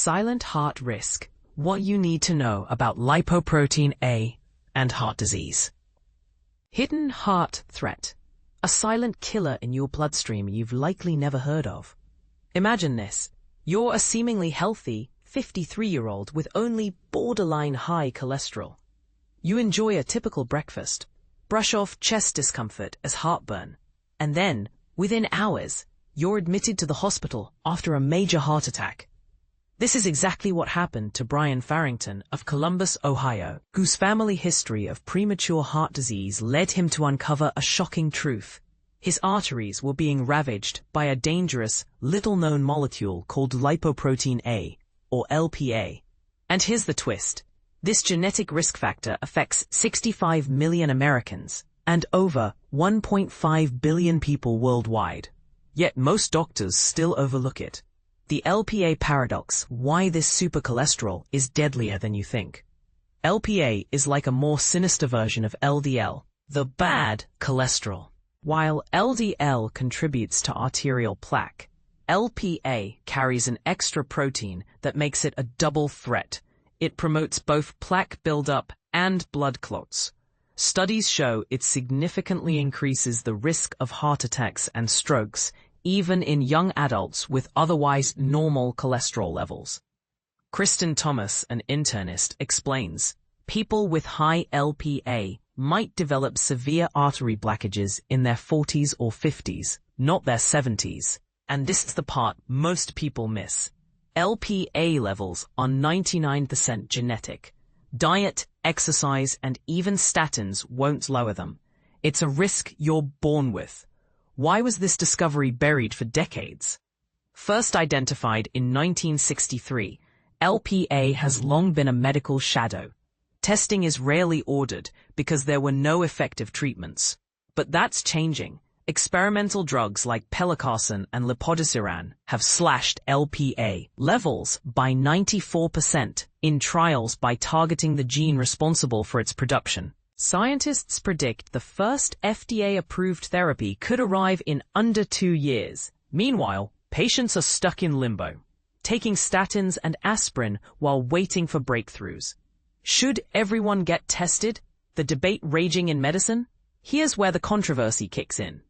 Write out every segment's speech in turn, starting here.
Silent heart risk. What you need to know about lipoprotein A and heart disease. Hidden heart threat. A silent killer in your bloodstream you've likely never heard of. Imagine this. You're a seemingly healthy 53-year-old with only borderline high cholesterol. You enjoy a typical breakfast, brush off chest discomfort as heartburn, and then, within hours, you're admitted to the hospital after a major heart attack. This is exactly what happened to Brian Farrington of Columbus, Ohio, whose family history of premature heart disease led him to uncover a shocking truth. His arteries were being ravaged by a dangerous, little-known molecule called lipoprotein A, or LPA. And here's the twist. This genetic risk factor affects 65 million Americans and over 1.5 billion people worldwide. Yet most doctors still overlook it. The LPA paradox, why this supercholesterol is deadlier than you think. LPA is like a more sinister version of LDL, the bad cholesterol. While LDL contributes to arterial plaque, LPA carries an extra protein that makes it a double threat. It promotes both plaque buildup and blood clots. Studies show it significantly increases the risk of heart attacks and strokes, even in young adults with otherwise normal cholesterol levels. Kristen Thomas, an internist, explains, people with high LPA might develop severe artery blockages in their 40s or 50s, not their 70s. And this is the part most people miss. LPA levels are 99% genetic. Diet, exercise, and even statins won't lower them. It's a risk you're born with. Why was this discovery buried for decades? First identified in 1963, LPA has long been a medical shadow. Testing is rarely ordered because there were no effective treatments. But that's changing. Experimental drugs like pelacarsen and lepodisiran have slashed LPA levels by 94% in trials by targeting the gene responsible for its production. Scientists predict the first FDA-approved therapy could arrive in under 2 years. Meanwhile, patients are stuck in limbo, taking statins and aspirin while waiting for breakthroughs. Should everyone get tested? The debate raging in medicine? Here's where the controversy kicks in.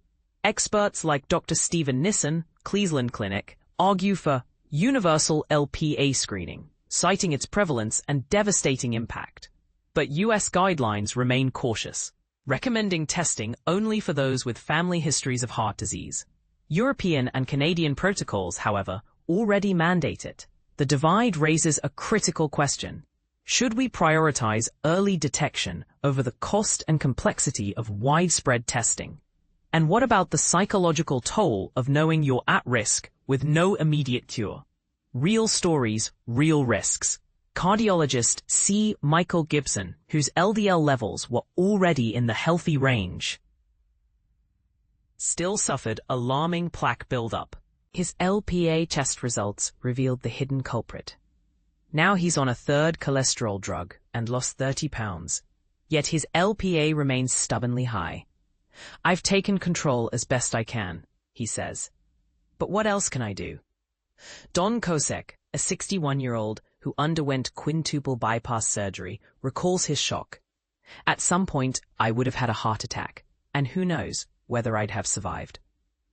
Experts like Dr. Stephen Nissen, Cleveland Clinic, argue for universal LPA screening, citing its prevalence and devastating impact. But U.S. guidelines remain cautious, recommending testing only for those with family histories of heart disease. European and Canadian protocols, however, already mandate it. The divide raises a critical question. Should we prioritize early detection over the cost and complexity of widespread testing? And what about the psychological toll of knowing you're at risk with no immediate cure? Real stories, real risks. Cardiologist C. Michael Gibson, whose LDL levels were already in the healthy range, still suffered alarming plaque buildup. His LPA test results revealed the hidden culprit. Now he's on a third cholesterol drug and lost 30 pounds, yet his LPA remains stubbornly high. I've taken control as best I can, he says. But what else can I do? Don Kosek, a 61-year-old who underwent quintuple bypass surgery, recalls his shock. At some point, I would have had a heart attack, and who knows whether I'd have survived.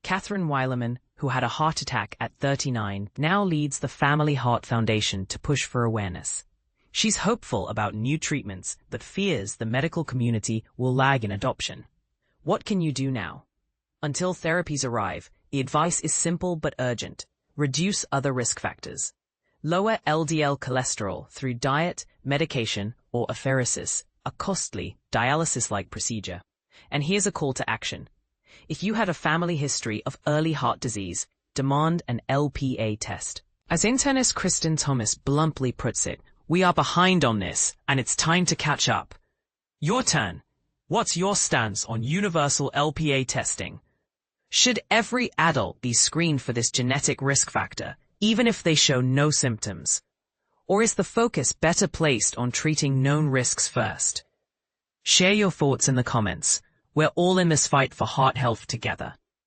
Catherine Weilerman, who had a heart attack at 39, now leads the Family Heart Foundation to push for awareness. She's hopeful about new treatments, but fears the medical community will lag in adoption. What can you do now? Until therapies arrive, the advice is simple but urgent. Reduce other risk factors. Lower LDL cholesterol through diet, medication, or apheresis, a costly, dialysis-like procedure. And here's a call to action. If you had a family history of early heart disease, demand an LPA test. As internist Kristen Thomas bluntly puts it, we are behind on this, and it's time to catch up. Your turn. What's your stance on universal LPA testing? Should every adult be screened for this genetic risk factor, even if they show no symptoms? Or is the focus better placed on treating known risks first? Share your thoughts in the comments. We're all in this fight for heart health together.